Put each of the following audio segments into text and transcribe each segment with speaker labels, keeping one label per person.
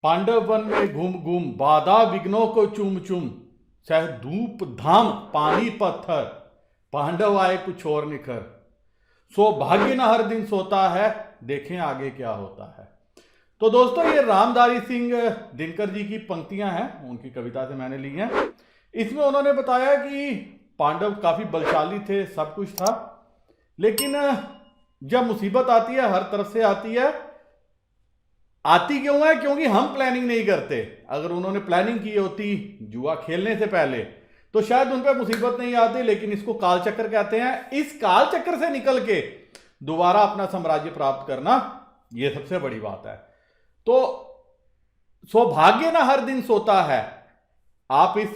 Speaker 1: Pandav one में घूम घूम बाधा विघ्नों को चूम चूम, सह धूप धाम पानी पत्थर, पांडव आए कुछ और निखर, सौभाग्य न हर दिन सोता है, देखें आगे क्या होता है। तो दोस्तों ये रामधारी सिंह दिनकर जी की पंक्तियां हैं, उनकी कविता से मैंने ली हैं। इसमें उन्होंने बताया कि पांडव काफी बलशाली थे, सब कुछ था, लेकिन जब मुसीबत आती है हर तरफ से आती है। आती क्यों है? क्योंकि हम प्लानिंग नहीं करते। अगर उन्होंने प्लानिंग की होती जुआ खेलने से पहले तो शायद उन पर मुसीबत नहीं आती, लेकिन इसको कालचक्र कहते हैं। इस कालचक्र से निकल के दोबारा अपना साम्राज्य प्राप्त करना, यह सबसे बड़ी बात है। तो सौभाग्य ना हर दिन सोता है। आप इस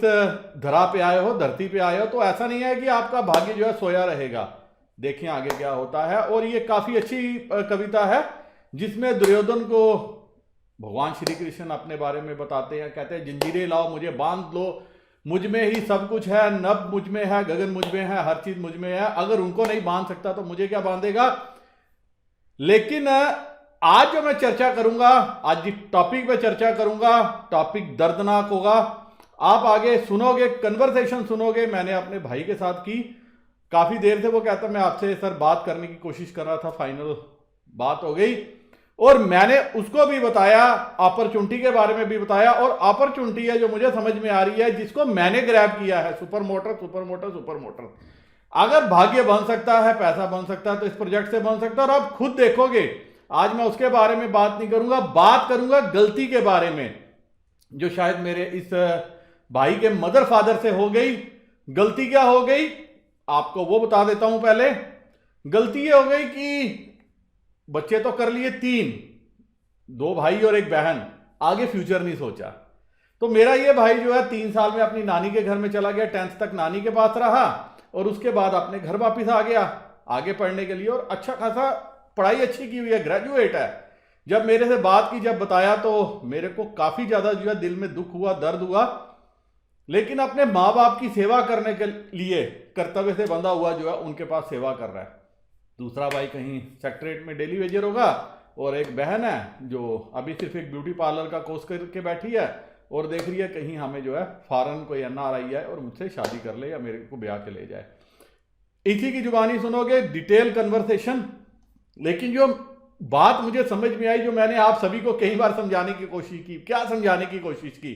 Speaker 1: धरा पे आए हो, धरती पे आए हो, तो ऐसा नहीं है कि आपका भाग्य जो है सोया रहेगा। देखें आगे क्या होता है। और ये काफी अच्छी कविता है जिसमें दुर्योधन को भगवान श्री कृष्ण अपने बारे में बताते हैं। कहते हैं जंजीरें लाओ मुझे बांध लो, मुझ में ही सब कुछ है, नभ मुझ में है, गगन मुझ में है, हर चीज मुझ में है। अगर उनको नहीं बांध सकता तो मुझे क्या बांधेगा। लेकिन आज जो मैं चर्चा करूंगा, आज जिस टॉपिक पे चर्चा करूंगा, टॉपिक दर्दनाक होगा। आप आगे सुनोगे, कन्वर्सेशन सुनोगे। मैंने अपने भाई के साथ की, काफी देर से वो कहता मैं आपसे सर बात करने की कोशिश कर रहा था, फाइनल बात हो गई। और मैंने उसको भी बताया, अपॉर्चुनिटी के बारे में भी बताया। और अपॉर्चुनिटी है जो मुझे समझ में आ रही है, जिसको मैंने ग्रैब किया है, super motor super motor super motor. अगर भाग्य बन सकता है, पैसा बन सकता है, तो इस प्रोजेक्ट से बन सकता है। और आप खुद देखोगे, आज मैं उसके बारे में बात नहीं करूंगा, बात करूंगा गलती के बारे में, जो शायद मेरे इस भाई के मदर फादर से हो गई। गलती क्या हो गई आपको वो बता देता हूं। पहले गलती ये हो गई कि बच्चे तो कर लिए 3, 2 भाई और 1 बहन, आगे फ्यूचर नहीं सोचा। तो मेरा ये भाई जो है 3 साल में अपनी नानी के घर में चला गया, 10th तक नानी के पास रहा, और उसके बाद अपने घर वापस आ गया आगे पढ़ने के लिए। और अच्छा खासा पढ़ाई अच्छी की हुई है, ग्रेजुएट है। जब मेरे से बात की, जब बताया, तो मेरे को काफी ज्यादा जो है दिल में दुख हुआ, दर्द हुआ। लेकिन अपने माँ बाप की सेवा करने के लिए कर्तव्य से बंधा हुआ जो है उनके पास सेवा कर रहा है। दूसरा भाई कहीं सेक्रेटरीट में डेली वेजर होगा, और एक बहन है जो अभी सिर्फ एक ब्यूटी पार्लर का कोर्स करके बैठी है और देख रही है कहीं हमें जो है फॉरेन कोई NRI है और मुझसे शादी कर ले या मेरे को ब्याह के ले जाए। इसी की जुबानी सुनोगे, डिटेल कन्वर्सेशन। लेकिन जो बात मुझे समझ में आई, जो मैंने आप सभी को कई बार समझाने की कोशिश की, क्या समझाने की कोशिश की,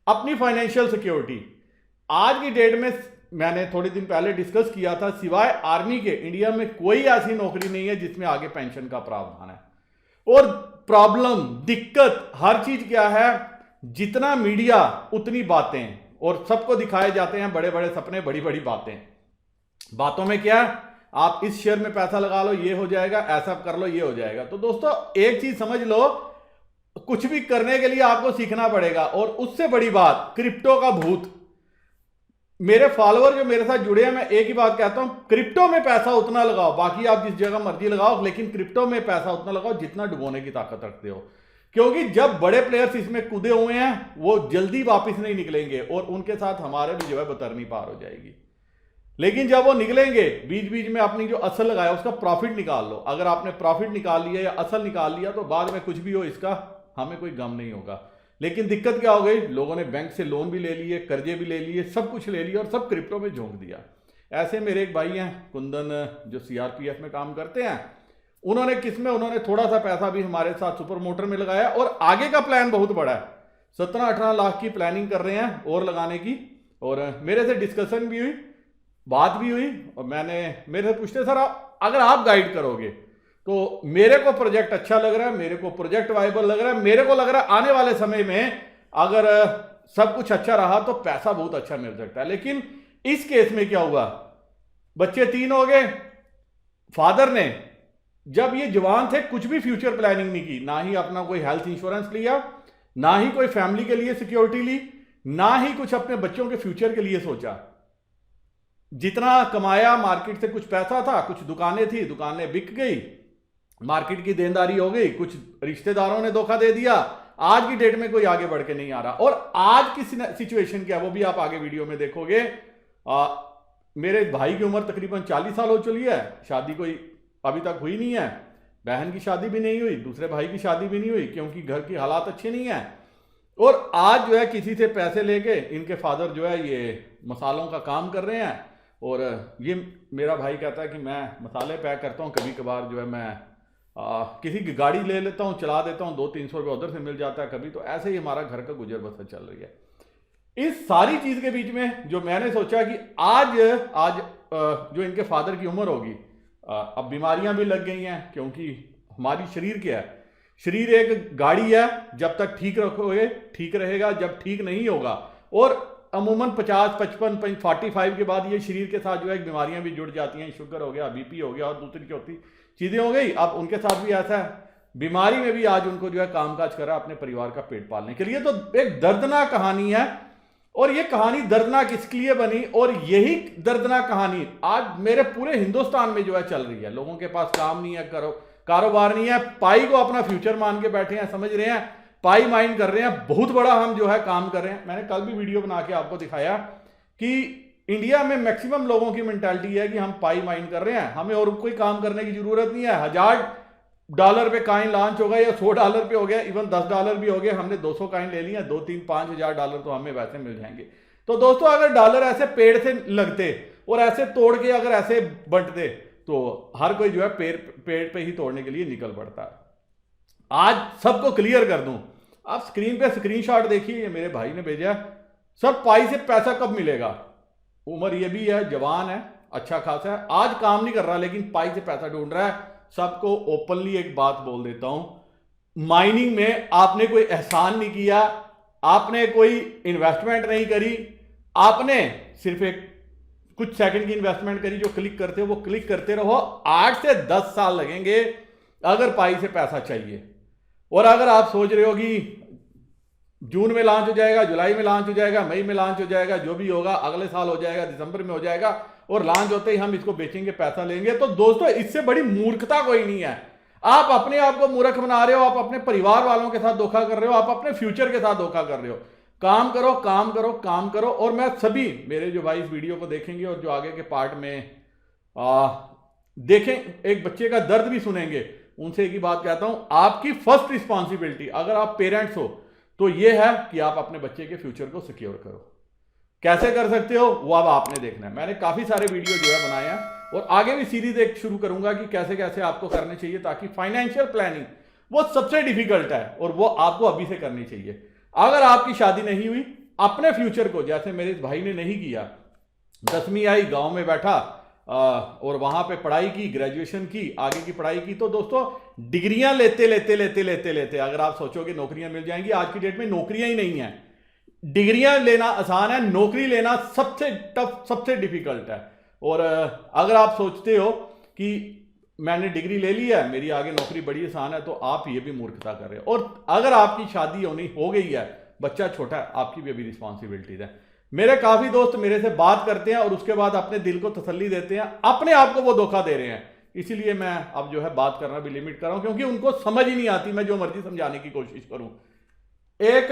Speaker 1: अपनी फाइनेंशियल सिक्योरिटी। आज की डेट में मैंने थोड़े दिन पहले डिस्कस किया था, सिवाय आर्मी के इंडिया में कोई ऐसी नौकरी नहीं है जिसमें आगे पेंशन का प्रावधान है। और प्रॉब्लम, दिक्कत, हर चीज क्या है, जितना मीडिया उतनी बातें, और सबको दिखाए जाते हैं बड़े बड़े सपने, बड़ी बड़ी बातें। बातों में क्या है, आप इस शेयर में पैसा लगा लो ये हो जाएगा, ऐसा कर लो ये हो जाएगा। तो दोस्तों एक चीज समझ लो, कुछ भी करने के लिए आपको सीखना पड़ेगा। और उससे बड़ी बात, क्रिप्टो का भूत। मेरे फॉलोअर जो मेरे साथ जुड़े हैं, मैं एक ही बात कहता हूं, क्रिप्टो में पैसा उतना लगाओ, बाकी आप जिस जगह मर्जी लगाओ, लेकिन क्रिप्टो में पैसा उतना लगाओ जितना डुबोने की ताकत रखते हो। क्योंकि जब बड़े प्लेयर्स इसमें कूदे हुए हैं, वो जल्दी वापस नहीं निकलेंगे, और उनके साथ हमारे भी जो है बतरनी पार हो जाएगी। लेकिन जब वो निकलेंगे, बीच बीच में अपनी जो असल लगाया उसका प्रॉफिट निकाल लो। अगर आपने प्रॉफिट निकाल लिया या असल निकाल लिया, तो बाद में कुछ भी हो इसका हमें कोई गम नहीं होगा। लेकिन दिक्कत क्या हो गई, लोगों ने बैंक से लोन भी ले लिए, कर्जे भी ले लिए, सब कुछ ले लिया और सब क्रिप्टो में झोंक दिया। ऐसे मेरे एक भाई हैं कुंदन, जो CRPF में काम करते हैं, उन्होंने थोड़ा सा पैसा भी हमारे साथ सुपर मोटर में लगाया, और आगे का प्लान बहुत बड़ा है। 17-18 लाख की प्लानिंग कर रहे हैं और लगाने की। और मेरे से डिस्कशन भी हुई, बात भी हुई, और मेरे से पूछते सर अगर आप गाइड करोगे तो मेरे को प्रोजेक्ट अच्छा लग रहा है, मेरे को प्रोजेक्ट वाइबल लग रहा है, मेरे को लग रहा है आने वाले समय में अगर सब कुछ अच्छा रहा तो पैसा बहुत अच्छा मिल सकता है। लेकिन इस केस में क्या हुआ, बच्चे 3 हो गए, फादर ने जब ये जवान थे कुछ भी फ्यूचर प्लानिंग नहीं की, ना ही अपना कोई हेल्थ इंश्योरेंस लिया, ना ही कोई फैमिली के लिए सिक्योरिटी ली, ना ही कुछ अपने बच्चों के फ्यूचर के लिए सोचा। जितना कमाया, मार्केट से कुछ पैसा था, कुछ दुकानें थी, दुकानें बिक गई, मार्केट की देनदारी हो गई, कुछ रिश्तेदारों ने धोखा दे दिया। आज की डेट में कोई आगे बढ़ के नहीं आ रहा। और आज की सिचुएशन क्या है वो भी आप आगे वीडियो में देखोगे। मेरे भाई की उम्र तकरीबन 40 साल हो चुकी है, शादी कोई अभी तक हुई नहीं है, बहन की शादी भी नहीं हुई, दूसरे भाई की शादी भी नहीं हुई, क्योंकि घर की हालात अच्छे नहीं है। और आज जो है किसी से पैसे लेके इनके फादर जो है ये मसालों का काम कर रहे हैं। और ये मेरा भाई कहता है कि मैं मसाले पैक करता हूँ, कभी कभार जो है मैं किसी की गाड़ी ले लेता हूँ, चला देता हूँ, 200-300 रुपये उधर से मिल जाता है कभी। तो ऐसे ही हमारा घर का गुजर बसर चल रही है। इस सारी चीज़ के बीच में जो मैंने सोचा कि आज आज जो इनके फादर की उम्र होगी, अब बीमारियां भी लग गई हैं, क्योंकि हमारी शरीर क्या है, शरीर एक गाड़ी है, जब तक ठीक रखोगे ठीक रहेगा, जब ठीक नहीं होगा। और अमूमन 50, 55, 45 के बाद ये शरीर के साथ जो है बीमारियां भी जुड़ जाती हैं। शुगर हो गया, बीपी हो गया और दूसरी चौथी चीज़ें हो गई। अब उनके साथ भी ऐसा है, बीमारी में भी आज उनको जो है कामकाज करा अपने परिवार का पेट पालने के लिए। तो एक दर्दनाक कहानी है। और ये कहानी दर्दनाक इसके लिए बनी, और यही दर्दनाक कहानी आज मेरे पूरे हिंदुस्तान में जो है चल रही है। लोगों के पास काम नहीं है, कारोबार नहीं है, पाई को अपना फ्यूचर मान के बैठे हैं, समझ रहे हैं, पाई माइंड कर रहे हैं, बहुत बड़ा हम जो है काम कर रहे हैं। मैंने कल भी वीडियो बना के आपको दिखाया कि इंडिया में मैक्सिमम लोगों की मेंटालिटी है कि हम पाई माइंड कर रहे हैं, हमें और कोई काम करने की जरूरत नहीं है। $1000 पे कॉइन लॉन्च हो गया या $100 पे हो गया, इवन $10 भी हो गया, हमने 200 कॉइन ले लिया, 2, 3, $5000 तो हमें वैसे मिल जाएंगे। तो दोस्तों अगर डॉलर ऐसे पेड़ से लगते और ऐसे तोड़ के अगर ऐसे बंटते तो हर कोई जो है पेड़ पे ही तोड़ने के लिए निकल पड़ता है। आज सबको क्लियर कर दूं, आप स्क्रीन पे स्क्रीनशॉट देखिए, ये मेरे भाई ने भेजा है। सब पाई से पैसा कब मिलेगा? उम्र ये भी है, जवान है, अच्छा खासा है, आज काम नहीं कर रहा लेकिन पाई से पैसा ढूंढ रहा है। सबको ओपनली एक बात बोल देता हूं, माइनिंग में आपने कोई एहसान नहीं किया, आपने कोई इन्वेस्टमेंट नहीं करी, आपने सिर्फ एक कुछ सेकंड की इन्वेस्टमेंट करी। जो क्लिक करते हो वो क्लिक करते रहो, 8 से 10 साल लगेंगे अगर पाई से पैसा चाहिए। और अगर आप सोच रहे हो कि जून में लॉन्च हो जाएगा, जुलाई में लॉन्च हो जाएगा, मई में लॉन्च हो जाएगा, जो भी होगा अगले साल हो जाएगा, दिसंबर में हो जाएगा और लॉन्च होते ही हम इसको बेचेंगे, पैसा लेंगे, तो दोस्तों इससे बड़ी मूर्खता कोई नहीं है। आप अपने आप को मूर्ख बना रहे हो, आप अपने परिवार वालों के साथ धोखा कर रहे हो, आप अपने फ्यूचर के साथ धोखा कर रहे हो। काम करो, काम करो, काम करो। और मैं सभी मेरे जो भाई इस वीडियो को देखेंगे और जो आगे के पार्ट में देखें, एक बच्चे का दर्द भी सुनेंगे, उनसे एक ही बात कहता हूं, आपकी फर्स्ट रिस्पॉन्सिबिलिटी अगर आप पेरेंट्स हो तो यह है कि आप अपने बच्चे के फ्यूचर को सिक्योर करो। कैसे कर सकते हो वो अब आपने देखना है। मैंने काफी सारे वीडियो जो है बनाए हैं और आगे भी सीरीज एक शुरू करूंगा कि कैसे कैसे आपको करने चाहिए, ताकि फाइनेंशियल प्लानिंग वो सबसे डिफिकल्ट है और वो आपको अभी से करनी चाहिए। अगर आपकी शादी नहीं हुई, अपने फ्यूचर को, जैसे मेरे इस भाई ने नहीं किया, 10वीं आई, गांव में बैठा और वहां पे पढ़ाई की, ग्रेजुएशन की, आगे की पढ़ाई की। तो दोस्तों डिग्रियां लेते लेते लेते लेते लेते अगर आप सोचोगे नौकरियां मिल जाएंगी, आज की डेट में नौकरियां ही नहीं है। डिग्रियां लेना आसान है, नौकरी लेना सबसे टफ, सबसे डिफिकल्ट है। और अगर आप सोचते हो कि मैंने डिग्री ले ली है, मेरी आगे नौकरी बड़ी आसान है, तो आप ये भी मूर्खता कर रहे हो। और अगर आपकी शादी हो गई है, बच्चा छोटा है, आपकी भी अभी रिस्पॉन्सिबिलिटीज है। मेरे काफी दोस्त मेरे से बात करते हैं और उसके बाद अपने दिल को तसल्ली देते हैं, अपने आप को वो धोखा दे रहे हैं। इसीलिए मैं अब जो है बात करना भी लिमिट कर रहा हूं, क्योंकि उनको समझ ही नहीं आती, मैं जो मर्जी समझाने की कोशिश करूं। एक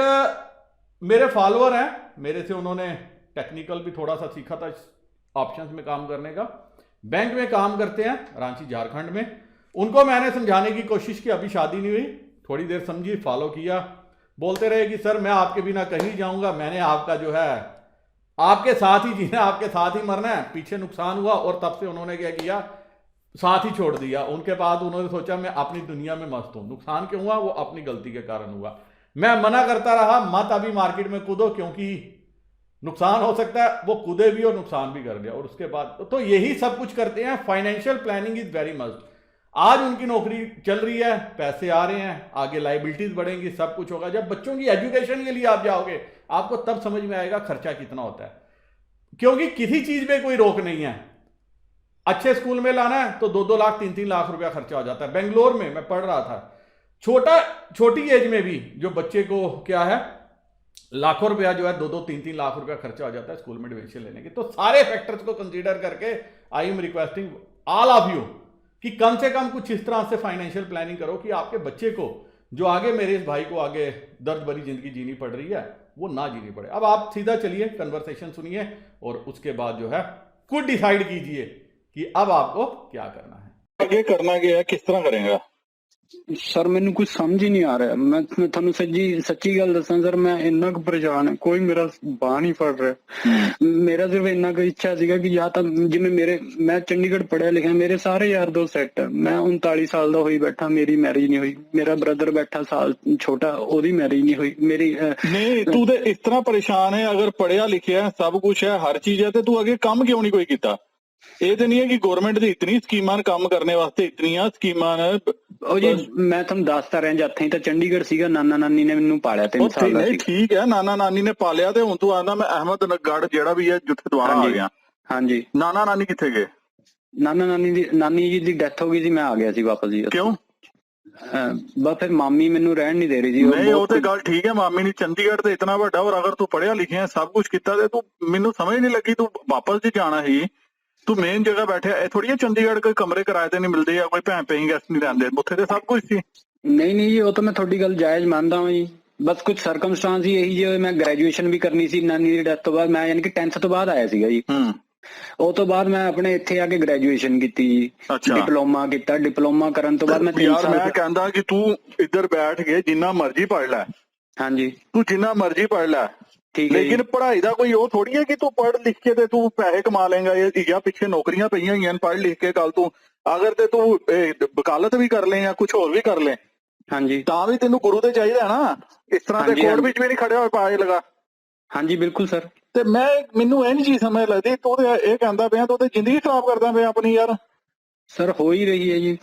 Speaker 1: मेरे फॉलोअर हैं, मेरे से उन्होंने टेक्निकल भी थोड़ा सा सीखा था ऑप्शंस में काम करने का, बैंक में काम करते हैं रांची झारखंड में। उनको मैंने समझाने की कोशिश की, अभी शादी नहीं हुई, थोड़ी देर समझी, फॉलो किया, बोलते रहे कि सर मैं आपके बिना कहीं जाऊंगा, मैंने आपका जो है आपके साथ ही जीना, आपके साथ ही मरना है। पीछे नुकसान हुआ और तब से उन्होंने क्या किया, साथ ही छोड़ दिया। उनके बाद उन्होंने सोचा मैं अपनी दुनिया में मस्त हूं। नुकसान क्यों हुआ? वो अपनी गलती के कारण हुआ। मैं मना करता रहा, मत अभी मार्केट में कूदो, क्योंकि नुकसान हो सकता है। वो कूदे भी और नुकसान भी कर दिया। और उसके बाद तो यही सब कुछ करते हैं। Financial planning is very must. आज उनकी नौकरी चल रही है, पैसे आ रहे हैं, आगे लाइबिलिटीज बढ़ेंगी, सब कुछ होगा। जब बच्चों की एजुकेशन के लिए आप जाओगे, आपको तब समझ में आएगा खर्चा कितना होता है, क्योंकि किसी चीज में कोई रोक नहीं है। अच्छे स्कूल में लाना है तो 2-2 लाख 3-3 लाख रुपया खर्चा हो जाता है। बेंगलोर में मैं पढ़ रहा था, छोटी एज में भी जो बच्चे को क्या है, लाखों रुपया जो है 2-2 3-3 लाख रुपया खर्चा हो जाता है स्कूल में एडमिशन लेने के। तो सारे फैक्टर्स को कंसीडर करके I am requesting all of you कि कम से कम कुछ इस तरह से फाइनेंशियल प्लानिंग करो कि आपके बच्चे को, जो आगे मेरे इस भाई को आगे दर्द भरी जिंदगी जीनी पड़ रही है, वो ना जीनी पड़े। अब आप सीधा चलिए, कन्वर्सेशन सुनिए और उसके बाद जो है खुद डिसाइड कीजिए कि अब आपको क्या करना है।
Speaker 2: आगे करना क्या है, किस तरह करेंगे? ਸਰ ਮੈਨੂੰ ਕੁਝ ਸਮਝ ਹੀ ਨਹੀਂ ਆ ਰਿਹਾ। ਮੈਂ ਤੁਹਾਨੂੰ ਸੱਚੀ ਗੱਲ ਦੱਸਾਂ ਸਰ, ਮੈਂ ਇੰਨਾ ਕੁ ਪਰੇਸ਼ਾਨ ਹਾਂ, ਕੋਈ ਮੇਰਾ ਬਾਂਹ ਨਹੀਂ ਫੜ ਰਿਹਾ। ਮੇਰਾ ਸਿਰਫ ਇੰਨਾ ਕੁ ਇੱਛਾ ਸੀਗਾ ਕਿ ਜਾਂ ਤਾਂ ਜਿਵੇਂ ਮੈਂ ਚੰਡੀਗੜ੍ਹ ਪੜ੍ਹਿਆ ਲਿਖਿਆ, ਮੇਰੇ ਸਾਰੇ ਯਾਰ ਦੋਸਤ ਸੈੱਟ ਆ, ਮੈਂ 39 ਸਾਲ ਦਾ ਹੋਈ ਬੈਠਾ, ਮੇਰੀ ਮੈਰਿਜ ਨਹੀਂ ਹੋਈ। ਮੇਰਾ ਬ੍ਰਦਰ ਬੈਠਾ ਸਾਲ ਛੋਟਾ, ਉਹਦੀ ਮੈਰਿਜ ਨਹੀਂ ਹੋਈ। ਮੇਰੀ
Speaker 3: ਨਹੀਂ ਤੂੰ ਤੇ ਇਸ ਤਰ੍ਹਾਂ ਪਰੇਸ਼ਾਨ ਹੈ, ਅਗਰ ਪੜਿਆ ਲਿਖਿਆ ਸਭ ਕੁਝ ਹੈ, ਹਰ ਚੀਜ਼ ਹੈ, ਤੇ ਤੂੰ ਅੱਗੇ ਕੰਮ ਕਿਉਂ ਨਹੀਂ ਕੋਈ ਕੀਤਾ? ਇਹ ਤੇ ਨਹੀਂ ਹੈ ਕਿ ਗਵਰਨਮੈਂਟ ਦੀ ਇਤਨੀ ਸਕੀਮਾਂ ਨੇ, ਕੰਮ ਕਰਨੇ ਵਾਸਤੇ ਇਤਨੀਆਂ ਸਕੀਮਾਂ ਨੇ।
Speaker 2: ਉਹ ਜੀ ਮੈਂ ਤੁਹਾਨੂੰ ਦੱਸਦਾ ਰਿਹਾ, ਜਦ ਤਾਂ ਚੰਡੀਗੜ੍ਹ ਸੀਗਾ, ਨਾਨਾ ਨਾਨੀ ਨੇ ਮੈਨੂੰ ਪਾਲਿਆ 3 ਸਾਲ ਦਾ
Speaker 3: ਨਹੀਂ
Speaker 2: ਸੀ।
Speaker 3: ਠੀਕ ਹੈ, ਨਾਨਾ ਨਾਨੀ ਨੇ ਪਾਲਿਆ, ਤੇ ਹੁਣ ਤੂੰ ਆਂਦਾ ਮੈਂ ਅਹਿਮਦਗੜ੍ਹ ਜਿਹੜਾ ਵੀ ਹੈ ਜਿੱਥੇ ਦੁਬਾਰਾ ਆ ਗਿਆ।
Speaker 2: ਹਾਂਜੀ।
Speaker 3: ਨਾਨਾ ਨਾਨੀ ਕਿੱਥੇ ਗਏ?
Speaker 2: ਨਾਨੀ ਜੀ ਦੀ ਡੈਥ ਹੋ ਗਈ ਸੀ, ਮੈਂ ਆ ਗਿਆ ਸੀ ਵਾਪਸ ਜੀ।
Speaker 3: ਕਿਉਂ?
Speaker 2: ਬਸ ਫਿਰ ਮਾਮੀ ਮੈਨੂੰ ਰਹਿਣ ਨਹੀਂ ਦੇ ਰਹੀ ਸੀ।
Speaker 3: ਨਹੀਂ ਉਹ ਤੇ ਗੱਲ ਠੀਕ ਹੈ, ਮਾਮੀ ਨੇ ਚੰਡੀਗੜ੍ਹ ਤੇ ਇਤਨਾ ਵੱਡਾ, ਔਰ ਅਗਰ ਤੂੰ ਪੜ੍ਹਿਆ ਲਿਖਿਆ ਸਭ ਕੁਝ ਕੀਤਾ, ਤੇ ਤੂੰ ਮੈਨੂੰ ਸਮਝ ਨਹੀਂ ਲੱਗੀ ਤੂੰ ਵਾਪਸ ਜੀ ਜਾਣਾ ਸੀ। ਤੂੰ ਮੇਨ ਜਗ੍ਹਾ ਬੈਠਿਆ, ਇਹ ਥੋੜੀ ਚੰਡੀਗੜ੍ਹ ਕੋਈ ਕਮਰੇ ਕਿਰਾਏ ਤੇ ਨਹੀਂ ਮਿਲਦੇ, ਜਾਂ ਕੋਈ ਭੈਣ ਪੇਇੰਗ ਗੈਸਟ ਨਹੀਂ ਰਹਿੰਦੇ, ਉੱਥੇ ਤੇ ਸਭ ਕੁਝ ਸੀ।
Speaker 2: ਨਹੀਂ ਜੀ, ਉਹ ਤਾਂ ਮੈਂ ਤੁਹਾਡੀ ਗੱਲ ਜਾਇਜ਼ ਮੰਨਦਾ ਹਾਂ ਜੀ। ਬਸ ਕੁਝ ਸਰਕਮਸਟੈਂਸ ਹੀ ਇਹੀ ਜਿਹੇ, ਮੈਂ ਗ੍ਰੈਜੂਏਸ਼ਨ ਵੀ ਕਰਨੀ ਸੀ ਨਾਨੀ ਦੀ ਡੈਥ ਤੋਂ ਬਾਅਦ। ਮੈਂ ਯਾਨੀ ਕਿ 10th ਤੋਂ ਬਾਅਦ ਆਇਆ ਸੀਗਾ ਜੀ। ਉਹ ਤੋਂ ਬਾਅਦ ਮੈਂ ਆਪਣੇ ਇੱਥੇ ਆ ਕੇ ਗ੍ਰੈਜੂਏਸ਼ਨ ਕੀਤੀ ਜੀ, ਡਿਪਲੋਮਾ ਕੀਤਾ। ਡਿਪਲੋਮਾ ਕਰਨ ਤੋਂ ਬਾਅਦ ਮੈਂ 3 ਸਾਲ।
Speaker 3: ਮੈਂ ਕਹਿੰਦਾ ਕਿ ਤੂੰ ਇੱਧਰ ਬੈਠ ਕੇ ਜਿੰਨਾ ਮਰਜ਼ੀ ਪੜ੍ਹ ਲੈ। ਹਾਂਜੀ, ਤੂੰ ਜਿੰਨਾ ਮਰਜ਼ੀ ਪੜ੍ਹ ਲੈ, ਲੇਕਿਨ ਪੜ੍ਹਾਈ ਦਾ ਕੋਈ ਉਹ ਥੋੜੀ ਹੈ ਕਿ ਤੂੰ ਪੜ੍ਹ ਲਿਖ ਕੇ ਤੇ ਤੂੰ ਪੈਸੇ ਕਮਾ ਲੇਗਾ। ਇਹ ਚੀਜ਼ਾਂ ਪਿੱਛੇ ਨੌਕਰੀਆਂ ਪਈਆਂ ਹੋਈਆਂ, ਪੜ੍ਹ ਲਿਖ ਕੇ ਕੱਲ ਤੂੰ ਅਗਰ ਤੇ ਤੂੰ ਵਕਾਲਤ ਵੀ ਕਰ ਲੈ ਜਾਂ ਕੁਝ ਹੋਰ ਵੀ ਕਰ ਲੈ, ਹਾਂਜੀ, ਤਾਂ ਵੀ ਤੈਨੂੰ ਗੁਰੂ ਤੇ ਚਾਹੀਦਾ ਨਾ। ਇਸ ਤਰ੍ਹਾਂ ਦੇ ਕੋਰਟ ਵਿੱਚ ਵੀ ਨਹੀਂ ਖੜਿਆ ਹੋਇਆ ਪਾਏ ਲਗਾ। ਹਾਂਜੀ ਬਿਲਕੁਲ ਸਰ। ਤੇ ਮੈਨੂੰ ਇਹ ਨਹੀਂ ਚੀਜ਼ ਸਮਝ ਲੱਗਦੀ, ਤੂੰ ਤੇ ਇਹ ਕਹਿੰਦਾ ਪਿਆ ਤੂੰ ਤੇ ਜ਼ਿੰਦਗੀ ਖਰਾਬ ਕਰਦਾ ਪਿਆ ਆਪਣੀ ਯਾਰ।
Speaker 2: ਸਰ ਹੋ ਹੀ ਰਹੀ ਹੈ ਜੀ।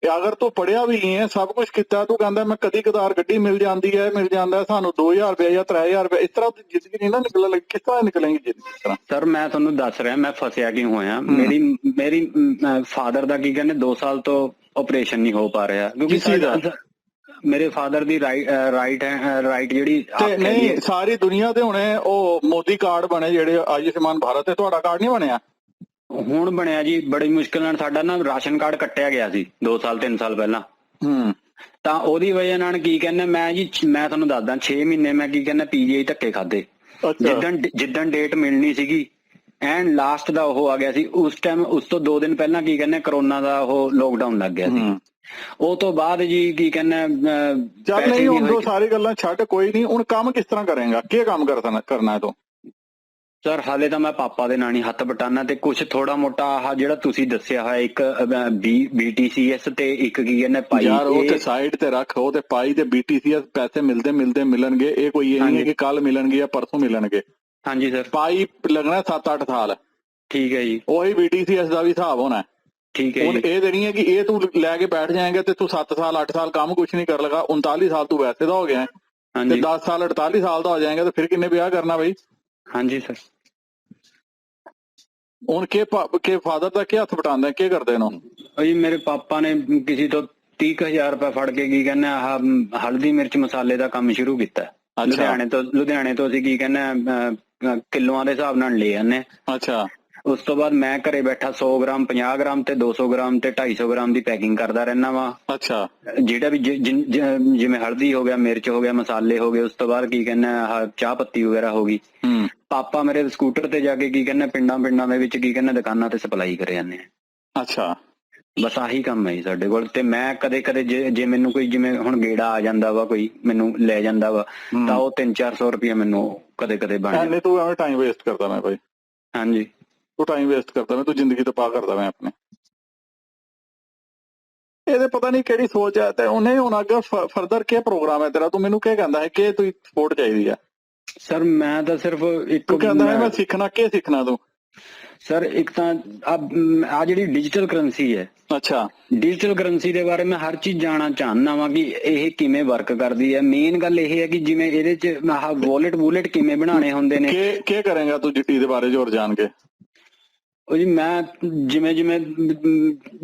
Speaker 3: ਅਗਰ ਤੂੰ ਪੜਿਆ ਵੀ ਹੈ, ਸਭ ਕੁਝ ਕੀਤਾ, ਤੂੰ ਕਹਿੰਦਾ ਮੈਂ ਕਦੀ ਕਦਾਰ ਗੱਡੀ ਮਿਲ ਜਾਂਦੀ ਹੈ, ਮਿਲ ਜਾਂਦਾ ਸਾਨੂੰ 2000 ਰੁਪਏ ਜਾਂ 3000 ਰੁਪਏ, ਇਸ ਤਰ੍ਹਾਂ ਦੀ ਜ਼ਿੰਦਗੀ ਨਹੀਂ ਨਾ ਨਿਕਲਣ ਲੱਗੀ। ਕਿਸ ਤਰ੍ਹਾਂ ਨਿਕਲੇਗੀ ਜ਼ਿੰਦਗੀ ਇਸ ਤਰ੍ਹਾਂ?
Speaker 2: ਸਰ ਮੈਂ ਤੁਹਾਨੂੰ ਦੱਸ ਰਿਹਾ ਮੈਂ ਫਸਿਆ ਕਿਉਂ ਹੋਇਆ। ਮੇਰੀ ਫਾਦਰ ਦਾ ਕੀ ਕਹਿੰਦੇ 2 ਸਾਲ ਤੋਂ ਆਪਰੇਸ਼ਨ ਨਹੀਂ ਹੋ ਪਾ ਰਿਹਾ, ਕਿਉਂਕਿ ਮੇਰੇ ਫਾਦਰ ਦੀ ਰਾਈਟ ਜਿਹੜੀ
Speaker 3: ਨਹੀਂ ਸਾਰੀ ਦੁਨੀਆ ਦੇ ਹੁਣੇ ਉਹ ਮੋਦੀ ਕਾਰਡ ਬਣੇ ਜਿਹੜੇ ਆਯੁਸ਼ਮਾਨ ਭਾਰਤ, ਤੇ ਤੁਹਾਡਾ ਕਾਰਡ ਨਹੀਂ ਬਣਿਆ?
Speaker 2: ਹੁਣ ਬਣਿਆ ਜੀ, ਬੜੀ ਮੁਸ਼ਕਿਲ ਨਾਲ। ਸਾਡਾ ਨਾ ਰਾਸ਼ਨ ਕਾਰਡ ਕੱਟਿਆ ਗਿਆ ਸੀ 2 ਸਾਲ 3 ਸਾਲ ਪਹਿਲਾਂ। ਤਾਂ ਉਹਦੀ ਵਜ੍ਹਾ ਨਾਲ ਕੀ ਕਹਿੰਦੇ ਮੈਂ ਤੁਹਾਨੂੰ ਦੱਸਦਾ 6 ਮਹੀਨੇ ਮੈਂ ਕੀ ਕਹਿੰਦਾ ਪੀਜੀਆਈ ਧੱਕੇ ਖਾਦੇ। ਜਿੱਦਣ ਡੇਟ ਮਿਲਣੀ ਸੀਗੀ ਐਂਡ ਲਾਸਟ ਦਾ ਉਹ ਆ ਗਿਆ ਸੀ ਉਸ ਟਾਈਮ। ਉਸ ਤੋਂ 2 ਦਿਨ ਪਹਿਲਾਂ ਕੀ ਕਹਿੰਦੇ ਕਰੋਨਾ ਦਾ ਉਹ ਲੋਕਡਾਊਨ ਲੱਗ ਗਿਆ ਸੀ। ਉਹ ਤੋਂ ਬਾਅਦ ਜੀ ਕੀ ਕਹਿੰਦੇ
Speaker 3: ਚੱਲ ਨਹੀਂ, ਹੁਣ ਸਾਰੀ ਗੱਲਾਂ ਛੱਡ, ਕੋਈ ਨਹੀਂ। ਹੁਣ ਕੰਮ ਕਿਸ ਤਰ੍ਹਾਂ ਕਰੇਗਾ? ਕੀ ਕੰਮ ਕਰਨਾ ਹੈ ਤੂੰ?
Speaker 2: ਸਰ ਹਾਲੇ ਤਾਂ ਮੈਂ ਪਾਪਾ ਦੇ ਨਾਲ ਹੀ ਹੱਥ ਬਟਾਨਾ, ਤੇ ਕੁਝ ਥੋੜਾ ਮੋਟਾ ਆਹ ਜਿਹੜਾ ਤੁਸੀਂ ਦੱਸਿਆ ਹੋਇਆ ਇੱਕ BTCS ਤੇ ਇੱਕ ਕੀ ਕਹਿੰਦੇ ਪਾਈ,
Speaker 3: ਯਾਰ ਉਹ ਤੇ ਸਾਈਡ ਤੇ ਰੱਖ। ਉਹ ਤੇ ਪਾਈ ਤੇ BTCS ਪੈਸੇ ਮਿਲਣਗੇ। ਇਹ ਕੋਈ ਇਹ ਨਹੀਂ ਹੈ ਕਿ ਕੱਲ ਮਿਲਣਗੇ ਜਾਂ ਪਰਸੋਂ ਮਿਲਣਗੇ।
Speaker 2: ਹਾਂਜੀ ਸਰ।
Speaker 3: ਪਾਈ ਲੱਗਣਾ 7-8 ਸਾਲ।
Speaker 2: ਠੀਕ ਹੈ ਜੀ।
Speaker 3: ਉਹੀ BTCS ਦਾ ਵੀ ਹਿਸਾਬ ਹੋਣਾ। ਠੀਕ ਹੈ। ਹੁਣ ਇਹ ਤੇ ਨਹੀਂ ਹੈ ਕਿ ਇਹ ਤੂੰ ਲੈ ਕੇ ਬੈਠ ਜਾਏਗਾ ਤੇ ਤੂੰ 7 ਸਾਲ 8 ਸਾਲ ਕੰਮ ਕੁਝ ਨਹੀਂ ਕਰ ਲਗਾ। 39 ਸਾਲ ਤੂੰ ਵੈਸੇ ਦਾ ਹੋ ਗਿਆ, ਤੇ 10 ਸਾਲ 48 ਸਾਲ ਦਾ ਹੋ ਜਾਏਗਾ, ਤੇ ਫਿਰ ਕਿੰਨੇ ਵਿਆਹ ਕਰਨਾ ਬਈ?
Speaker 2: ਹਾਂਜੀ ਸਰ।
Speaker 3: ਹੁਣ ਕੇ ਫਾਦਰ ਦਾ ਕੀ ਹੱਥ ਵਟਾਉਂਦਾ, ਕੀ ਕਰਦੇ ਨੇ?
Speaker 2: ਜੀ ਮੇਰੇ ਪਾਪਾ ਨੇ ਕਿਸੇ ਤੋਂ 30,000 ਰੁਪਏ ਫੜ ਕੇ ਕੀ ਕਹਿੰਦੇ ਆਹ ਹਲਦੀ ਮਿਰਚ ਮਸਾਲੇ ਦਾ ਕੰਮ ਸ਼ੁਰੂ ਕੀਤਾ। ਲੁਧਿਆਣੇ ਤੋਂ ਅਸੀਂ ਕੀ ਕਹਿੰਦੇ ਕਿਲੋਆਂ ਦੇ ਹਿਸਾਬ ਨਾਲ ਲੈ ਜਾਂਦੇ। ਅੱਛਾ। ਉਸ ਤੋਂ ਬਾਅਦ ਮੈਂ ਘਰੇ ਬੈਠਾ 100 ਗ੍ਰਾਮ 50 ਗ੍ਰਾਮ ਤੇ 200 ਗ੍ਰਾਮ ਤੇ 250 ਗ੍ਰਾਮ ਦੀ ਪੈਕਿੰਗ ਕਰਦਾ ਰਹਿਣਾ ਵਾ। ਅੱਛਾ। ਜਿਹੜਾ ਵੀ ਜਿਵੇਂ ਹਲਦੀ ਹੋ ਗਿਆ, ਮਿਰਚ ਹੋ ਗਿਆ, ਮਸਾਲੇ ਹੋ ਗਏ, ਉਸ ਤੋਂ ਬਾਅਦ ਕੀ ਕਹਿੰਦੇ ਆਹ ਚਾਹ ਪੱਤੀ ਵਗੈਰਾ ਹੋ ਗਈ। ਪਾਪਾ ਮੇਰੇ ਸਕੂਟਰ ਤੇ ਜਾ ਕੇ ਕੀ ਕਹਿੰਦੇ ਪਿੰਡਾਂ ਦੇ ਵਿੱਚ ਕੀ ਕਹਿੰਦੇ ਦੁਕਾਨਾਂ ਤੇ ਸਪਲਾਈ ਕਰੇ ਜਾਂਦੇ ਆ। ਅੱਛਾ। ਬਸ ਆਹੀ ਕੰਮ ਹੈ ਜੀ ਸਾਡੇ ਕੋਲ। ਤੇ ਮੈਂ ਕਦੇ ਜੇ ਮੈਨੂੰ ਕੋਈ ਜਿਵੇਂ ਹੁਣ ਗੇੜਾ ਆ ਜਾਂਦਾ ਵਾ, ਕੋਈ ਮੈਨੂੰ ਲੈ ਜਾਂਦਾ ਵਾ, ਤਾਂ ਉਹ 300-400 ਰੁਪਏ ਮੈਨੂੰ ਕਦੇ ਬਣ ਜਾਂਦਾ।
Speaker 3: ਤੂੰ ਐਵੇਂ ਟਾਈਮ ਵੇਸਟ ਕਰਦਾ ਮੈਂ ਭਾਈ।
Speaker 2: ਹਾਂਜੀ
Speaker 3: ਤੂੰ ਟਾਈਮ ਵੇਸਟ ਕਰਦਾ ਮੈਂ, ਤੂੰ ਜ਼ਿੰਦਗੀ ਤਬਾਹ ਕਰਦਾ ਮੈਂ ਆਪਣੇ। ਇਹਦੇ ਪਤਾ ਨਹੀਂ ਕਿਹੜੀ ਸੋਚ ਹੈ। ਤੇ ਉਹਨੇ ਹੁਣ ਅੱਗੇ ਫਰਦਰ ਕੀ ਪ੍ਰੋਗਰਾਮ ਹੈ ਤੇਰਾ? ਤੂੰ ਮੈਨੂੰ ਕੀ ਕਹਿੰਦਾ ਹੈ ਕਿ ਤੂੰ ਸਪੋਰਟ ਚਾਹੀਦੀ ਆ?
Speaker 2: ਸਰ ਮੈਂ ਤਾਂ ਸਿਰਫ ਇੱਕ
Speaker 3: ਕਹਿੰਦਾ ਹੈ ਮੈਂ ਸਿੱਖਣਾ। ਕੀ ਸਿੱਖਣਾ ਤੂੰ?
Speaker 2: ਸਰ ਇੱਕ ਤਾਂ ਆ ਜਿਹੜੀ ਡਿਜੀਟਲ ਕਰੰਸੀ ਹੈ। ਅੱਛਾ। ਡਿਜੀਟਲ ਕਰੰਸੀ ਦੇ ਬਾਰੇ ਮੈਂ ਹਰ ਚੀਜ਼ ਜਾਣਨਾ ਚਾਹੁੰਦਾ ਵਾਂ ਕਿ ਇਹ ਕਿਵੇਂ ਵਰਕ ਕਰਦੀ ਹੈ। ਮੇਨ ਗੱਲ ਇਹ ਹੈ ਕਿ ਜਿਵੇਂ ਇਹਦੇ ਚ ਆਹ ਵੋਲਟ ਕਿਵੇਂ ਬਣਾਉਣੇ ਹੁੰਦੇ ਨੇ।
Speaker 3: ਕੀ ਕਰੇਗਾ ਤੂੰ ਇਹਦੇ ਬਾਰੇ ਜ਼ੋਰ ਜਾਣ ਕੇ?
Speaker 2: ਉਹ ਜੀ ਮੈਂ ਜਿਵੇਂ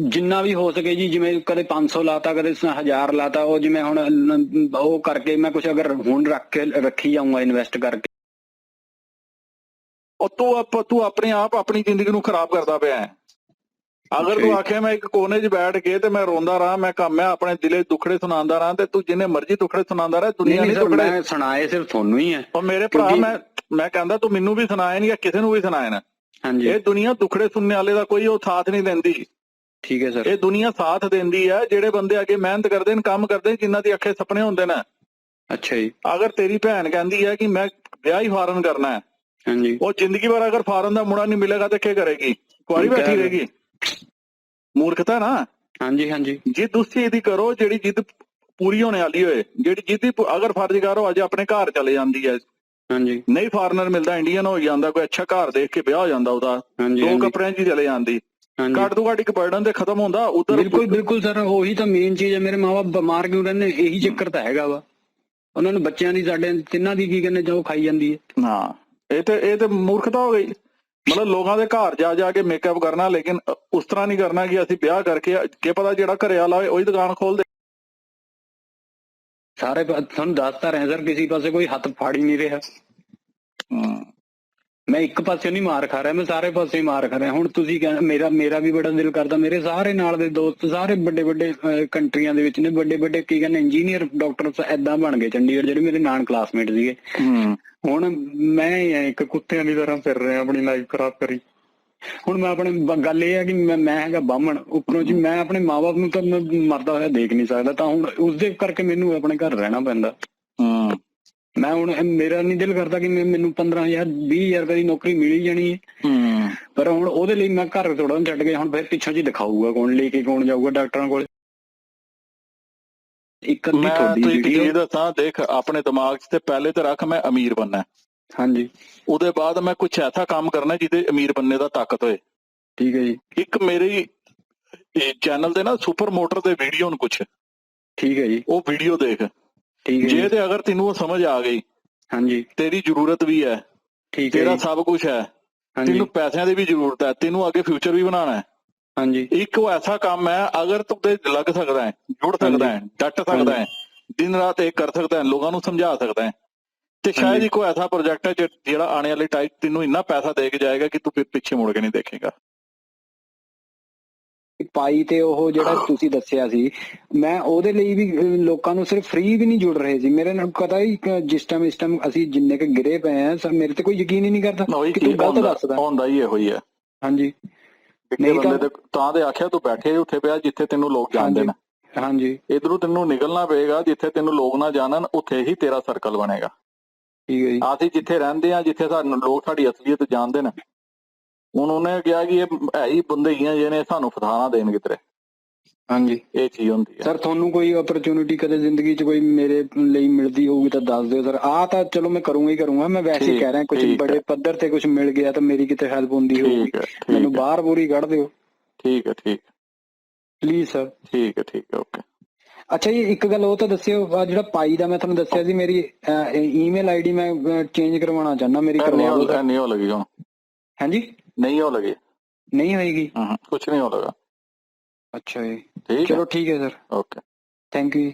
Speaker 2: ਜਿੰਨਾ ਵੀ ਹੋ ਸਕੇ ਜੀ, ਜਿਵੇਂ ਕਦੇ 500 ਲਾਤਾ, ਕਦੇ 1000 ਲਾਤਾ, ਉਹ ਜਿਵੇਂ ਹੁਣ ਉਹ ਕਰਕੇ ਮੈਂ ਕੁਛ ਅਗਰ ਹੁਣ ਰੱਖੀ ਜਾਊਂਗਾ ਇਨਵੈਸਟ ਕਰਕੇ।
Speaker 3: ਉਹ ਤੂੰ ਆਪਣੇ ਆਪ ਆਪਣੀ ਜ਼ਿੰਦਗੀ ਨੂੰ ਖਰਾਬ ਕਰਦਾ ਪਿਆ ਹੈ। ਅਗਰ ਤੂੰ ਆਖਿਆ ਮੈਂ ਇੱਕ ਕੋਨੇ 'ਚ ਬੈਠ ਕੇ ਤੇ ਮੈਂ ਰੋਂਦਾ ਰਹਾ, ਮੈਂ ਆਪਣੇ ਦਿਲੇ ਦੁੱਖੜੇ ਸੁਣਾਉਂਦਾ ਰਹਾ, ਤੇ ਤੂੰ ਜਿੰਨੇ ਮਰਜ਼ੀ ਦੁੱਖੜੇ ਸੁਣਾਉਂਦਾ ਰਹਾ, ਦੁਨੀਆ ਨਹੀਂ ਦੁੱਖੜੇ।
Speaker 2: ਮੈਂ ਸੁਣਾਏ ਸਿਰਫ ਤੁਹਾਨੂੰ ਹੀ ਹੈ।
Speaker 3: ਉਹ ਮੇਰੇ ਭਰਾ ਮੈਂ ਕਹਿੰਦਾ ਤੂੰ ਮੈਨੂੰ ਵੀ ਸੁਣਾਏ ਨਹੀਂ ਜਾਂ ਕਿਸੇ ਨੂੰ ਵੀ ਸੁਣਾਏ ਨਾ। ਇਹ ਦੁਨੀਆ ਦੁੱਖੜੇ ਸੁਣਨੇ ਵਾਲੇ ਦਾ ਕੋਈ ਉਹ ਸਾਥ ਨਹੀਂ ਦਿੰਦੀ।
Speaker 2: ਠੀਕ ਹੈ ਸਰ।
Speaker 3: ਇਹ ਦੁਨੀਆ ਸਾਥ ਦਿੰਦੀ ਹੈ ਜਿਹੜੇ ਬੰਦੇ ਅੱਗੇ ਮਿਹਨਤ ਕਰਦੇ ਨੇ, ਕੰਮ ਕਰਦੇ ਨੇ, ਜਿਨ੍ਹਾਂ ਦੀ ਅੱਖੇ ਸੁਪਨੇ ਹੁੰਦੇ ਨੇ।
Speaker 2: ਅੱਛਾ ਜੀ।
Speaker 3: ਅਗਰ ਤੇਰੀ ਭੈਣ ਕਹਿੰਦੀ ਹੈ ਕਿ ਮੈਂ ਵਿਆਹ ਹੀ ਫਾਰਨ ਕਰਨਾ ਹੈ,
Speaker 2: ਹਾਂਜੀ।
Speaker 3: ਉਹ ਜ਼ਿੰਦਗੀ ਭਰ ਅਗਰ ਫਾਰਨ ਦਾ ਮੁੰਡਾ ਨਹੀਂ ਮਿਲੇਗਾ ਤੇ ਕੀ ਕਰੇਗੀ? ਕੁਆਰੀ ਬੈਠੀ ਰਹੇਗੀ। ਮੂਰਖਤਾ ਨਾ।
Speaker 2: ਹਾਂਜੀ ਹਾਂਜੀ।
Speaker 3: ਜਿੱਦ ਉਸ ਚੀਜ਼ ਦੀ ਕਰੋ ਜਿਹੜੀ ਜਿੱਦ ਪੂਰੀ ਹੋਣੇ ਵਾਲੀ ਹੋਏ, ਜਿਹੜੀ ਜਿੱਦ ਅਗਰ ਫਰਜ਼ ਕਰੋ ਅੱਜ ਆਪਣੇ ਘਰ ਚਲੇ ਜਾਂਦੀ ਹੈ।
Speaker 2: ਹਾਂਜੀ।
Speaker 3: ਨਹੀਂ ਫਾਰਨਰ ਮਿਲਦਾ, ਇੰਡੀਅਨ ਹੋ ਜਾਂਦਾ, ਕੋਈ ਅੱਛਾ ਘਰ ਦੇਖ ਕੇ ਵਿਆਹ ਹੋ ਜਾਂਦਾ ਉਹਦਾ, 2 ਕੱਪੜਿਆਂ 'ਚ ਹੀ ਚਲੇ ਜਾਂਦੀ। ਘੱਟ ਤੋਂ ਘੱਟ ਇੱਕ ਬਰਡਨ ਤੇ ਖਤਮ ਹੁੰਦਾ ਉਧਰ।
Speaker 2: ਬਿਲਕੁਲ ਬਿਲਕੁਲ ਸਰ, ਉਹੀ ਤਾਂ ਮੇਨ ਚੀਜ਼ ਹੈ। ਮੇਰੇ ਮਾਂ-ਬਾਪ ਬਿਮਾਰ ਕਿਉਂ ਰਹਿੰਦੇ? ਇਹੀ ਚੱਕਰ ਤਾਂ ਹੈਗਾ ਵਾ। ਉਹਨਾਂ ਨੂੰ ਬੱਚਿਆਂ ਦੀ, ਸਾਡੇ ਤਿੰਨਾਂ ਦੀ ਕੀ ਕਹਿੰਦੇ ਜੋ ਖਾਈ ਜਾਂਦੀ ਹੈ।
Speaker 3: ਹਾਂ, ਇਹ ਤੇ ਮੂਰਖਤਾ ਹੋ ਗਈ। ਮਤਲਬ ਲੋਕਾਂ ਦੇ ਘਰ ਜਾ ਕੇ ਮੇਕਅਪ ਕਰਨਾ, ਲੇਕਿਨ ਉਸ ਤਰ੍ਹਾਂ ਨਹੀਂ ਕਰਨਾ ਕਿ ਅਸੀਂ ਵਿਆਹ ਕਰਕੇ ਕੀ ਪਤਾ ਜਿਹੜਾ ਘਰੇ ਵਾਲਾ ਹੋਏ ਉਹੀ ਦੁਕਾਨ ਖੋਲ ਦੇ।
Speaker 2: ਸਾਰੇ ਤੁਹਾਨੂੰ ਦੱਸਤਾ ਰਹੇ ਸਰ, ਕਿਸੇ ਪਾਸੇ ਕੋਈ ਹੱਥ ਫਾੜ ਹੀ ਨਹੀਂ ਰਿਹਾ। ਮੈਂ ਇੱਕ ਪਾਸੇ ਨਹੀਂ ਮਾਰ ਖਾ ਰਿਹਾ, ਮੈਂ ਸਾਰੇ ਪਾਸੇ ਮਾਰ ਖਾ ਰਿਹਾ। ਹੁਣ ਤੁਸੀਂ ਕਹਿੰਦੇ ਮੇਰਾ ਵੀ ਬੜਾ ਦਿਲ ਕਰਦਾ, ਮੇਰੇ ਸਾਰੇ ਨਾਲ ਦੇ ਦੋਸਤ ਸਾਰੇ ਵੱਡੇ ਵੱਡੇ ਕੰਟਰੀਆਂ ਦੇ ਵਿੱਚ ਨੇ, ਵੱਡੇ ਵੱਡੇ ਕੀ ਕਹਿੰਦੇ ਇੰਜੀਨੀਅਰ, ਡਾਕਟਰ ਏਦਾਂ ਬਣ ਗਏ ਚੰਡੀਗੜ੍ਹ, ਜਿਹੜੇ ਮੇਰੇ ਨਾਲ ਕਲਾਸਮੇਟ ਸੀਗੇ। ਹੁਣ ਮੈਂ ਇੱਕ ਕੁੱਤਿਆਂ ਦੀ ਤਰ੍ਹਾਂ ਫਿਰ ਰਿਹਾ, ਆਪਣੀ ਲਾਈਫ ਖਰਾਬ ਕਰੀ। ਹੁਣ ਮੈਂ ਆਪਣੇ ਗੱਲ ਇਹ ਹੈ ਕਿ ਮੈਂ ਹੈਗਾ ਬਾਹਮਣ, ਉੱਪਰੋਂ ਜੀ ਮੈਂ ਆਪਣੇ ਮਾਂ-ਬਾਪ ਨੂੰ ਤਾਂ ਮੈਂ ਮਰਦਾ ਹੋਇਆ ਦੇਖ ਨਹੀਂ ਸਕਦਾ, ਤਾਂ ਹੁਣ ਉਸਦੇ ਕਰਕੇ ਮੈਨੂੰ ਆਪਣੇ ਘਰ ਰਹਿਣਾ ਪੈਂਦਾ। ਮੈਂ ਹੁਣ ਮੇਰਾ ਨਹੀਂ ਦਿਲ ਕਰਦਾ ਕਿ ਮੈਨੂੰ 15,000 20,000 ਰੁਪਏ ਦੀ ਨੌਕਰੀ ਮਿਲੀ ਜਾਣੀ ਹੈ, ਪਰ ਹੁਣ ਉਹਦੇ ਲਈ ਮੈਂ ਘਰ ਥੋੜਾ ਛੱਡ ਕੇ ਹੁਣ ਫਿਰ ਪਿੱਛੋਂ ਜੀ ਦਿਖਾਊਗਾ ਕੌਣ, ਲੈ ਕੇ ਕੌਣ ਜਾਊਗਾ ਡਾਕਟਰਾਂ ਕੋਲ। ਇੱਕ ਅੱਧੀ ਤੁਹਾਡੀ ਵੀਡੀਓ
Speaker 3: ਦੱਸਾਂ, ਦੇਖ ਆਪਣੇ ਦਿਮਾਗ 'ਚ ਤੇ ਪਹਿਲੇ ਤੇ ਰੱਖ ਮੈਂ ਅਮੀਰ ਬਣਨਾ।
Speaker 2: ਹਾਂਜੀ।
Speaker 3: ਉਹਦੇ ਬਾਅਦ ਮੈਂ ਕੁਛ ਐਸਾ ਕੰਮ ਕਰਨਾ ਜਿਹਦੇ ਅਮੀਰ ਬਣਨੇ ਦਾ ਤਾਕਤ ਹੋਏ।
Speaker 2: ਠੀਕ ਹੈ ਜੀ।
Speaker 3: ਇੱਕ ਮੇਰੀ ਚੈਨਲ ਤੇ ਨਾ ਸੁਪਰ ਮੋਟਰ ਦੇ ਵੀਡੀਓ ਨੂੰ ਕੁਛ।
Speaker 2: ਠੀਕ ਹੈ ਜੀ।
Speaker 3: ਉਹ ਵੀਡੀਓ ਦੇਖ।
Speaker 2: ਠੀਕ ਹੈ।
Speaker 3: ਜੇ ਤੇ ਅਗਰ ਤੈਨੂੰ ਉਹ ਸਮਝ ਆ ਗਈ,
Speaker 2: ਹਾਂਜੀ,
Speaker 3: ਤੇਰੀ ਜ਼ਰੂਰਤ ਵੀ ਹੈ,
Speaker 2: ਠੀਕ ਹੈ,
Speaker 3: ਤੇਰਾ ਸਭ ਕੁਝ ਹੈ, ਤੈਨੂੰ ਪੈਸਿਆਂ ਦੀ ਵੀ ਜ਼ਰੂਰਤ ਹੈ, ਤੈਨੂੰ ਅੱਗੇ ਫਿਊਚਰ ਵੀ ਬਣਾਉਣਾ ਹੈ।
Speaker 2: ਹਾਂਜੀ।
Speaker 3: ਇੱਕ ਉਹ ਐਸਾ ਕੰਮ ਹੈ ਅਗਰ ਤੂੰ ਤੇ ਲੱਗ ਸਕਦਾ ਹੈ, ਜੁੜ ਸਕਦਾ ਹੈ, ਡਟ ਸਕਦਾ ਹੈ, ਦਿਨ ਰਾਤ ਇਹ ਕਰ ਸਕਦਾ ਹੈ, ਲੋਕਾਂ ਨੂੰ ਸਮਝਾ ਸਕਦਾ ਹੈ, ਤੇ ਸ਼ਾਇਦ ਹੀ ਕੋਈ ਐਸਾ ਪ੍ਰੋਜੈਕਟ ਹੈ ਜਿਹੜਾ ਆਉਣੇ ਵਾਲੇ ਟਾਈਮ ਤੈਨੂੰ ਇੰਨਾ ਪੈਸਾ ਦੇ ਕੇ ਜਾਏਗਾ ਕਿ ਤੂੰ ਪਿੱਛੇ ਮੁੜ ਕੇ ਨਹੀਂ ਦੇਖੇਗਾ।
Speaker 2: ਪਾਈ ਤੇ ਉਹ ਜਿਹੜਾ ਤੁਸੀਂ ਦੱਸਿਆ ਸੀ, ਮੈਂ ਉਹਦੇ ਲਈ ਵੀ ਲੋਕਾਂ ਨੂੰ ਸਿਰਫ ਫ੍ਰੀ ਵੀ ਨਹੀਂ ਜੁੜ ਰਹੇ ਸੀ। ਮੇਰੇ ਨਾਲ ਪਤਾ ਹੀ ਜਿਸ ਟਾਈਮ ਅਸੀਂ ਜਿੰਨੇ ਕੁ ਗਿਰੇ ਪਏ ਆ, ਸਰ ਮੇਰੇ ਤੇ ਕੋਈ ਯਕੀਨ ਹੀ ਨਹੀਂ ਕਰਦਾ ਕਿ ਤੂੰ ਗਲਤ ਦੱਸਦਾ।
Speaker 3: ਹੁੰਦਾ ਹੀ ਇਹੋ ਹੀ ਹੈ। ਹਾਂਜੀ। ਨਹੀਂ ਤਾਂ ਦੇ ਆਖਿਆ ਤੂੰ ਬੈਠੇ ਉੱਥੇ ਪਿਆ ਜਿੱਥੇ ਤੈਨੂੰ ਲੋਕ ਜਾਣਦੇ ਨੇ।
Speaker 2: ਹਾਂਜੀ।
Speaker 3: ਇਧਰੋਂ ਤੈਨੂੰ ਨਿਕਲਣਾ ਪਏਗਾ, ਜਿੱਥੇ ਤੈਨੂੰ ਲੋਕ ਨਾ ਜਾਣਨ ਉੱਥੇ ਹੀ ਤੇਰਾ ਸਰਕਲ ਬਣੇਗਾ।
Speaker 2: ਠੀਕ ਹੈ ਜੀ।
Speaker 3: ਅਸੀਂ ਜਿੱਥੇ ਰਹਿੰਦੇ ਆ, ਜਿੱਥੇ ਸਾਨੂੰ ਲੋਕ ਸਾਡੀ ਅਸਲੀਅਤ ਜਾਣਦੇ ਨੇ, ਹੁਣ ਉਹਨੇ ਕਿਹਾ ਕਿ ਇਹ ਹੈ ਹੀ ਬੰਦੇ ਹੀ ਆ ਜਿਹਨੇ ਸਾਨੂੰ ਫਸਾਣਾ ਦੇਣ ਕਿਧਰੇ।
Speaker 2: ਹਾਂਜੀ, ਇਹ
Speaker 3: ਚੀਜ਼ ਹੁੰਦੀ ਹੈ।
Speaker 2: ਸਰ ਤੁਹਾਨੂੰ ਕੋਈ ਓਪਰਚੁਨਿਟੀ ਕਦੇ ਜ਼ਿੰਦਗੀ 'ਚ ਕੋਈ ਮੇਰੇ ਲਈ ਮਿਲਦੀ ਹੋਊਗੀ ਤਾਂ ਦੱਸ ਦਿਓ ਸਰ। ਆਹ ਤਾਂ ਚਲੋ ਮੈਂ ਕਰੂੰਗਾ ਹੀ ਕਰੂੰਗਾ, ਮੈਂ ਵੈਸੇ ਹੀ ਕਹਿ ਰਿਹਾ ਕੁਝ ਬੜੇ ਪੱਧਰ ਤੇ ਕੁਝ ਮਿਲ ਗਿਆ ਤਾਂ ਮੇਰੀ ਕਿਤੇ ਹੈਲਪ ਹੁੰਦੀ ਹੋਊਗੀ, ਮੈਨੂੰ ਬਾਹਰ ਪੂਰੀ ਕੱਢ ਦਿਓ।
Speaker 3: ਠੀਕ ਹੈ, ਠੀਕ
Speaker 2: ਪਲੀਜ਼ ਸਰ। ਠੀਕ
Speaker 3: ਹੈ, ਓਕੇ।
Speaker 2: ਅੱਛਾ ਜੀ, ਇੱਕ ਗੱਲ ਉਹ ਤਾਂ ਦੱਸਿਓ, ਜਿਹੜਾ ਪਾਈ ਦਾ ਮੈਂ ਤੁਹਾਨੂੰ ਦੱਸਿਆ ਸੀ, ਮੇਰੀ ਈਮੇਲ ਆਈਡੀ ਮੈਂ ਚੇਂਜ ਕਰਵਾਉਣਾ ਚਾਹੁੰਦਾ, ਮੇਰੀ ਕਰਵਾ ਦਿਓ।
Speaker 3: ਨਹੀਂ ਹੋ ਲੱਗੀ ਹੁਣ। ਹਾਂਜੀ, ਨਹੀਂ ਹੋ ਲੱਗੀ,
Speaker 2: ਨਹੀਂ ਹੋਏਗੀ,
Speaker 3: ਕੁਝ नहीं होगा।
Speaker 2: अच्छा जी, चलो ठीक है सर,
Speaker 3: ओके,
Speaker 2: थैंक यू।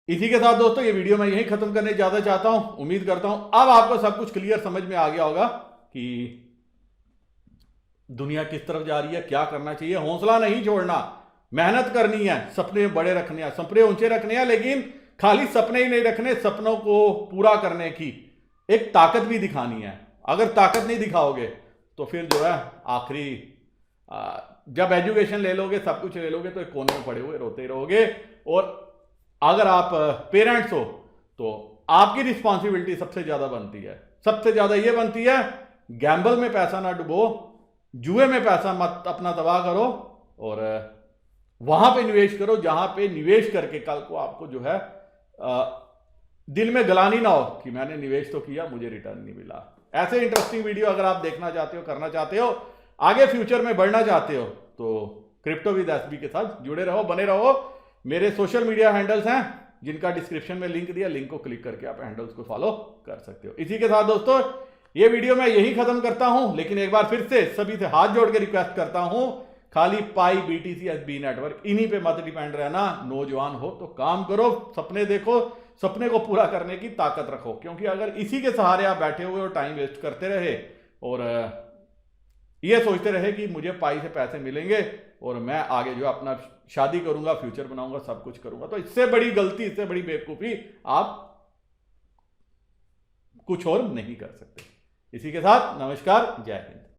Speaker 1: इसी के साथ दोस्तों ये वीडियो मैं यहीं खत्म करने ज्यादा चाहता हूं। उम्मीद करता हूं अब आपको सब कुछ क्लियर समझ में आ गया होगा कि दुनिया किस तरफ जा रही है, क्या करना चाहिए। हौसला नहीं छोड़ना, मेहनत करनी है, सपने बड़े रखने हैं, सपने ऊंचे रखने हैं, लेकिन खाली सपने ही नहीं रखने, सपनों को पूरा करने की एक ताकत भी दिखानी है। अगर ताकत नहीं दिखाओगे तो फिर जो है आखिरी जब एजुकेशन ले लोगे, सब कुछ ले लोगे, तो एक कोने में पड़े हुए रोते रहोगे। और अगर आप पेरेंट्स हो तो आपकी रिस्पॉन्सिबिलिटी सबसे ज्यादा बनती है, सबसे ज्यादा ये बनती है गैम्बल में पैसा ना डुबो, जुए में पैसा मत अपना तबाह करो, और वहां पे निवेश करो जहां पे निवेश करके कल को आपको जो है दिल में गलानी ना हो कि मैंने निवेश तो किया, मुझे रिटर्न नहीं मिला। ऐसे इंटरेस्टिंग वीडियो अगर आप देखना चाहते हो, करना चाहते हो, आगे फ्यूचर में बढ़ना चाहते हो, तो क्रिप्टो विद एसबी के साथ जुड़े रहो, बने रहो। मेरे सोशल मीडिया हैंडल्स हैं जिनका डिस्क्रिप्शन में लिंक दिया, लिंक को क्लिक करके आप हैंडल्स को फॉलो कर सकते हो। इसी के साथ दोस्तों ये वीडियो मैं यही खत्म करता हूं, लेकिन एक बार फिर से सभी से हाथ जोड़ के रिक्वेस्ट करता हूं, खाली पाई बीटीसी एसबी नेटवर्क इन्हीं पे मत डिपेंड रहना। नौजवान हो तो काम करो, सपने देखो, सपने को पूरा करने की ताकत रखो, क्योंकि अगर इसी के सहारे आप बैठे हुए और टाइम वेस्ट करते रहे और ये सोचते रहे कि मुझे पाई से पैसे मिलेंगे और मैं आगे जो अपना शादी करूंगा, फ्यूचर बनाऊंगा, सब कुछ करूंगा, तो इससे बड़ी गलती, इससे बड़ी बेवकूफी आप कुछ और नहीं कर सकते। इसी के साथ नमस्कार, जय हिंद।